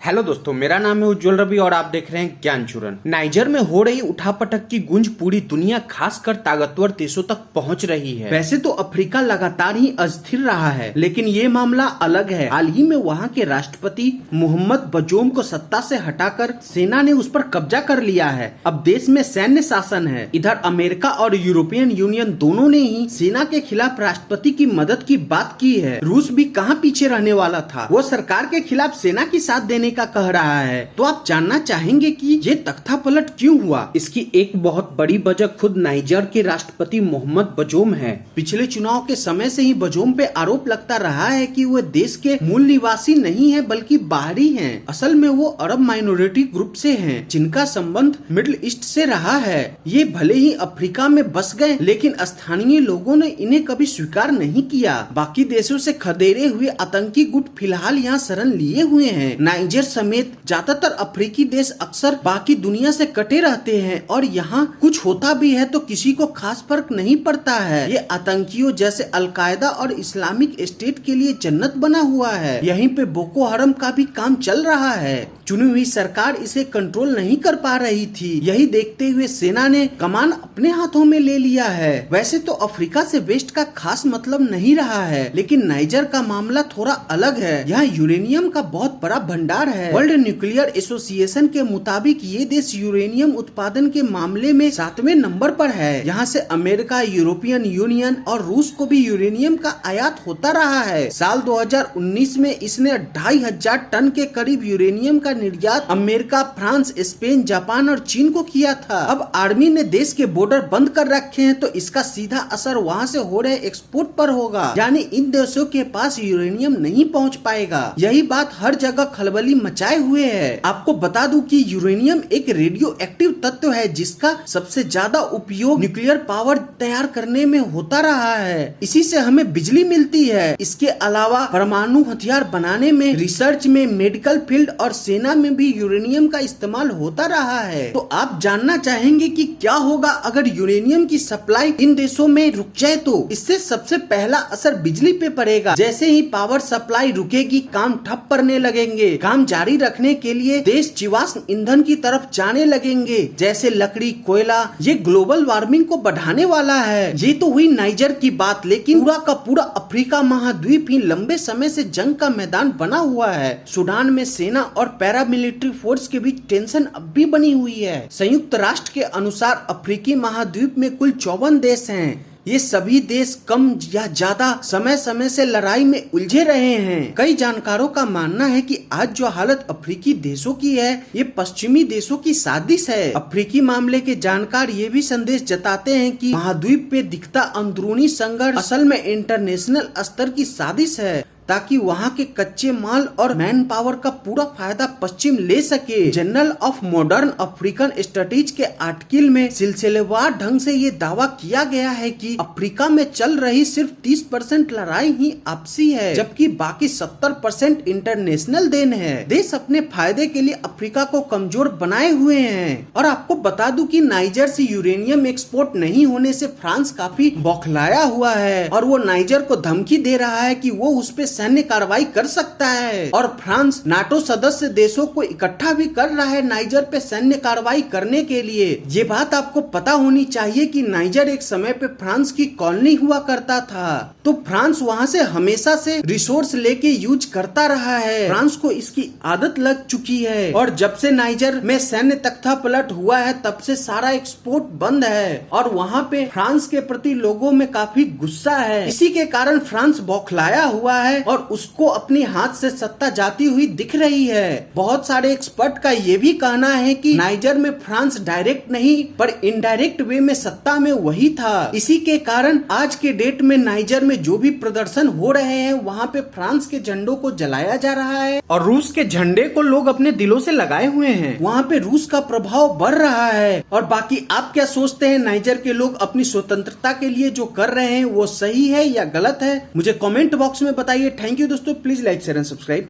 Hello दोस्तों, मेरा नाम है उज्जवल रवि और आप देख रहे हैं ज्ञान चूरन। नाइजर में हो रही उठापटक की गूंज पूरी दुनिया खासकर ताकतवर देशों तक पहुंच रही है। वैसे तो अफ्रीका लगातार ही अस्थिर रहा है, लेकिन ये मामला अलग है। हाल ही में वहां के राष्ट्रपति मोहम्मद बजोम को सत्ता से हटाकर सेना ने उस पर कब्जा कर लिया है। अब देश में सैन्य शासन है। इधर अमेरिका और यूरोपियन यूनियन दोनों ने ही सेना के खिलाफ राष्ट्रपति की मदद की बात की है। रूस भी कहाँ पीछे रहने वाला था, वो सरकार के खिलाफ सेना की साथ देने का कह रहा है। तो आप जानना चाहेंगे कि ये तख्ता पलट क्यों हुआ। इसकी एक बहुत बड़ी वजह खुद नाइजर के राष्ट्रपति मोहम्मद बजोम है। पिछले चुनाव के समय से ही बजोम पे आरोप लगता रहा है कि वो देश के मूल निवासी नहीं है बल्कि बाहरी हैं। असल में वो अरब माइनॉरिटी ग्रुप से हैं, जिनका संबंध मिडिल ईस्ट से रहा है। ये भले ही अफ्रीका में बस गए, लेकिन स्थानीय लोगों ने इन्हें कभी स्वीकार नहीं किया। बाकी देशों से खदेड़े हुए आतंकी गुट फिलहाल यहाँ शरण लिए हुए हैं। नाइजर समेत ज्यादातर अफ्रीकी देश अक्सर बाकी दुनिया से कटे रहते हैं और यहाँ कुछ होता भी है तो किसी को खास फर्क नहीं पड़ता है। ये आतंकियों जैसे अलकायदा और इस्लामिक स्टेट के लिए जन्नत बना हुआ है। यहीं पे बोको हरम का भी काम चल रहा है। चुनी हुई सरकार इसे कंट्रोल नहीं कर पा रही थी। यही देखते हुए सेना ने कमान अपने हाथों में ले लिया है। वैसे तो अफ्रीका से वेस्ट का खास मतलब नहीं रहा है, लेकिन नाइजर का मामला थोड़ा अलग है। यहाँ यूरेनियम का बहुत बड़ा भंडार है। वर्ल्ड न्यूक्लियर एसोसिएशन के मुताबिक ये देश यूरेनियम उत्पादन के मामले में 7वें नंबर पर है। यहाँ से अमेरिका, यूरोपियन यूनियन और रूस को भी यूरेनियम का आयात होता रहा है। साल 2019 में इसने 2500 टन के करीब यूरेनियम का निर्यात अमेरिका, फ्रांस, स्पेन, जापान और चीन को किया था। अब आर्मी ने देश के बॉर्डर बंद कर रखे हैं, तो इसका सीधा असर वहाँ से हो रहे एक्सपोर्ट पर होगा। यानी इन देशों के पास यूरेनियम नहीं पहुँच पाएगा। यही बात हर जगह खलबली मचाए हुए है। आपको बता दूं कि यूरेनियम एक रेडियो एक्टिव तत्व है, जिसका सबसे ज्यादा उपयोग न्यूक्लियर पावर तैयार करने में होता रहा है। इसी से हमें बिजली मिलती है। इसके अलावा परमाणु हथियार बनाने में, रिसर्च में, मेडिकल फील्ड और सेना में भी यूरेनियम का इस्तेमाल होता रहा है। तो आप जानना चाहेंगे कि क्या होगा अगर यूरेनियम की सप्लाई इन देशों में रुक जाए। तो इससे सबसे पहला असर बिजली पे पड़ेगा। जैसे ही पावर सप्लाई रुकेगी, काम ठप पड़ने लगेंगे। काम जारी रखने के लिए देश जीवाश्म ईंधन की तरफ जाने लगेंगे, जैसे लकड़ी, कोयला। ये ग्लोबल वार्मिंग को बढ़ाने वाला है। ये तो हुई नाइजर की बात, लेकिन पूरा का पूरा अफ्रीका महाद्वीप ही लंबे समय से जंग का मैदान बना हुआ है। सूडान में सेना और पैरामिलिट्री फोर्स के बीच टेंशन अब भी बनी हुई है। संयुक्त राष्ट्र के अनुसार अफ्रीकी महाद्वीप में कुल 54 देश हैं। ये सभी देश कम या ज्यादा समय समय से लड़ाई में उलझे रहे हैं। कई जानकारों का मानना है कि आज जो हालत अफ्रीकी देशों की है, ये पश्चिमी देशों की साजिश है। अफ्रीकी मामले के जानकार ये भी संदेश जताते हैं कि महाद्वीप पे दिखता अंदरूनी संघर्ष असल में इंटरनेशनल स्तर की साजिश है, ताकि वहाँ के कच्चे माल और मैन पावर का पूरा फायदा पश्चिम ले सके। Journal of modern African studies के आर्टिकल में सिलसिलेवार ढंग से ये दावा किया गया है कि अफ्रीका में चल रही सिर्फ 30% लड़ाई ही आपसी है, जबकि बाकी 70% इंटरनेशनल देन है। देश अपने फायदे के लिए अफ्रीका को कमजोर बनाए हुए हैं। और आपको बता दूं कि नाइजर से यूरेनियम एक्सपोर्ट नहीं होने से फ्रांस काफी बौखलाया हुआ है और वो नाइजर को धमकी दे रहा है कि वो उस पे सैन्य कार्रवाई कर सकता है। और फ्रांस नाटो सदस्य देशों को इकट्ठा भी कर रहा है नाइजर पे सैन्य कार्रवाई करने के लिए। ये बात आपको पता होनी चाहिए कि नाइजर एक समय पे फ्रांस की कॉलोनी हुआ करता था, तो फ्रांस वहाँ से हमेशा से रिसोर्स लेके यूज करता रहा है। फ्रांस को इसकी आदत लग चुकी है और जब से नाइजर में सैन्य तख्ता पलट हुआ है, तब से सारा एक्सपोर्ट बंद है और वहाँ पे फ्रांस के प्रति लोगों में काफी गुस्सा है। इसी के कारण फ्रांस बौखलाया हुआ है और उसको अपने हाथ से सत्ता जाती हुई दिख रही है। बहुत सारे एक्सपर्ट का ये भी कहना है कि नाइजर में फ्रांस डायरेक्ट नहीं पर इनडायरेक्ट वे में सत्ता में वही था। इसी के कारण आज के डेट में नाइजर में जो भी प्रदर्शन हो रहे हैं, वहाँ पे फ्रांस के झंडों को जलाया जा रहा है और रूस के झंडे को लोग अपने दिलों से लगाए हुए हैं। वहाँ पे रूस का प्रभाव बढ़ रहा है। और बाकी आप क्या सोचते हैं, नाइजर के लोग अपनी स्वतंत्रता के लिए जो कर रहे हैं वो सही है या गलत है? मुझे कमेंट बॉक्स में बताइए। थैंक यू दोस्तों, please like share and subscribe.